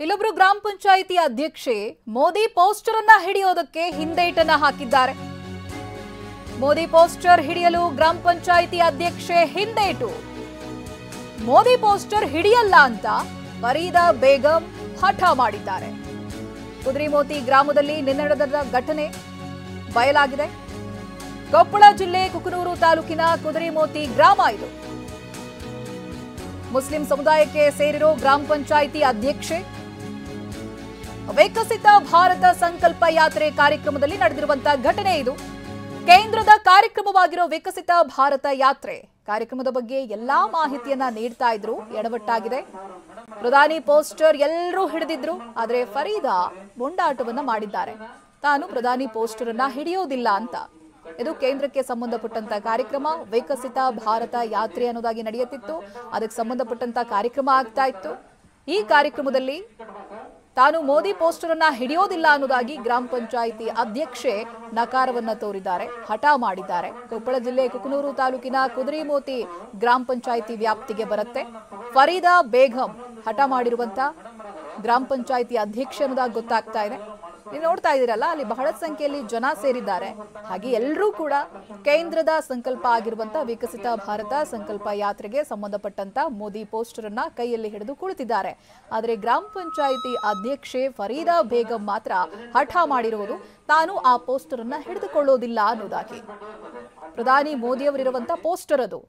ಇಲ್ಲೊಬ್ರು ಗ್ರಾಮ ಪಂಚಾಯಿತಿ ಅಧ್ಯಕ್ಷೆ ಮೋದಿ ಪೋಸ್ಟರ್ ಅನ್ನ ಹಿಡಿಯೋದಕ್ಕೆ ಹಿಂದೇಟನ್ನ ಹಾಕಿದ್ದಾರೆ. ಮೋದಿ ಪೋಸ್ಟರ್ ಹಿಡಿಯಲು ಗ್ರಾಮ ಪಂಚಾಯಿತಿ ಅಧ್ಯಕ್ಷೆ ಹಿಂದೇಟು. ಮೋದಿ ಪೋಸ್ಟರ್ ಹಿಡಿಯಲ್ಲ ಅಂತ ಫರೀದಾ ಬೇಗಂ ಹಠ ಮಾಡಿದ್ದಾರೆ. ಕುದ್ರೆಮೋತಿ ಗ್ರಾಮದಲ್ಲಿ ನಿನ್ನೆ ನಡೆದ ಘಟನೆ ಬಯಲಾಗಿದೆ. ಕೊಪ್ಪಳ ಜಿಲ್ಲೆ ಕುಕನೂರು ತಾಲೂಕಿನ ಕುದ್ರೆಮೋತಿ ಗ್ರಾಮ ಇದು. ಮುಸ್ಲಿಂ ಸಮುದಾಯಕ್ಕೆ ಸೇರಿರೋ ಗ್ರಾಮ ಪಂಚಾಯಿತಿ ಅಧ್ಯಕ್ಷೆ ವಿಕಸಿತ ಭಾರತ ಸಂಕಲ್ಪ ಯಾತ್ರೆ ಕಾರ್ಯಕ್ರಮದಲ್ಲಿ ನಡೆದಿರುವಂತಹ ಘಟನೆ ಇದು. ಕೇಂದ್ರದ ಕಾರ್ಯಕ್ರಮವಾಗಿರೋ ವಿಕಸಿತ ಭಾರತ ಯಾತ್ರೆ ಕಾರ್ಯಕ್ರಮದ ಬಗ್ಗೆ ಎಲ್ಲಾ ಮಾಹಿತಿಯನ್ನ ನೀಡ್ತಾ ಇದ್ರು. ಎಡವಟ್ಟಾಗಿದೆ. ಪ್ರಧಾನಿ ಪೋಸ್ಟರ್ ಎಲ್ಲರೂ ಹಿಡಿದಿದ್ರು, ಆದ್ರೆ ಫರೀದಾ ಮೊಂಡಾಟವನ್ನ ಮಾಡಿದ್ದಾರೆ. ತಾನು ಪ್ರಧಾನಿ ಪೋಸ್ಟರ್ ಅನ್ನ ಹಿಡಿಯೋದಿಲ್ಲ ಅಂತ. ಇದು ಕೇಂದ್ರಕ್ಕೆ ಸಂಬಂಧಪಟ್ಟಂತ ಕಾರ್ಯಕ್ರಮ, ವಿಕಸಿತ ಭಾರತ ಯಾತ್ರೆ ಅನ್ನೋದಾಗಿ ನಡೆಯುತ್ತಿತ್ತು. ಅದಕ್ಕೆ ಸಂಬಂಧಪಟ್ಟಂತ ಕಾರ್ಯಕ್ರಮ ಆಗ್ತಾ ಇತ್ತು. ಈ ಕಾರ್ಯಕ್ರಮದಲ್ಲಿ ತಾನು ಮೋದಿ ಪೋಸ್ಟರ್ ಅನ್ನ ಹಿಡಿಯೋದಿಲ್ಲ ಅನ್ನೋದಾಗಿ ಗ್ರಾಮ ಪಂಚಾಯಿತಿ ಅಧ್ಯಕ್ಷೆ ನಕಾರವನ್ನ ತೋರಿದ್ದಾರೆ, ಹಠ ಮಾಡಿದ್ದಾರೆ. ಕೊಪ್ಪಳ ಜಿಲ್ಲೆ ಕುಕನೂರು ತಾಲೂಕಿನ ಕುದ್ರೆಮೋತಿ ಗ್ರಾಮ ಪಂಚಾಯಿತಿ ವ್ಯಾಪ್ತಿಗೆ ಬರುತ್ತೆ. ಫರೀದಾ ಬೇಗಂ ಹಠ ಮಾಡಿರುವಂತ ಗ್ರಾಮ ಪಂಚಾಯಿತಿ ಅಧ್ಯಕ್ಷೆ ಅನ್ನೋದಾಗಿ ಗೊತ್ತಾಗ್ತಾ ಇದೆ. ನೀವು ನೋಡ್ತಾ ಇದ್ದೀರಲ್ಲ, ಅಲ್ಲಿ ಬಹಳ ಸಂಖ್ಯೆಯಲ್ಲಿ ಜನ ಸೇರಿದ್ದಾರೆ. ಹಾಗೆ ಎಲ್ಲರೂ ಕೂಡ ಕೇಂದ್ರದ ಸಂಕಲ್ಪ ಆಗಿರುವಂತ ವಿಕಸಿತ ಭಾರತ ಸಂಕಲ್ಪ ಯಾತ್ರೆಗೆ ಸಂಬಂಧಪಟ್ಟಂತ ಮೋದಿ ಪೋಸ್ಟರ್ ಅನ್ನ ಕೈಯಲ್ಲಿ ಹಿಡಿದು ಕುಳಿತಿದ್ದಾರೆ. ಆದರೆ ಗ್ರಾಮ ಪಂಚಾಯಿತಿ ಅಧ್ಯಕ್ಷೆ ಫರೀದಾ ಬೇಗಂ ಮಾತ್ರ ಹಠ ಮಾಡಿರುವುದು ತಾನು ಆ ಪೋಸ್ಟರ್ ಅನ್ನ ಹಿಡಿದುಕೊಳ್ಳೋದಿಲ್ಲ ಅನ್ನೋದಾಗಿ. ಪ್ರಧಾನಿ ಮೋದಿಯವರಿರುವಂತ ಪೋಸ್ಟರ್ ಅದು.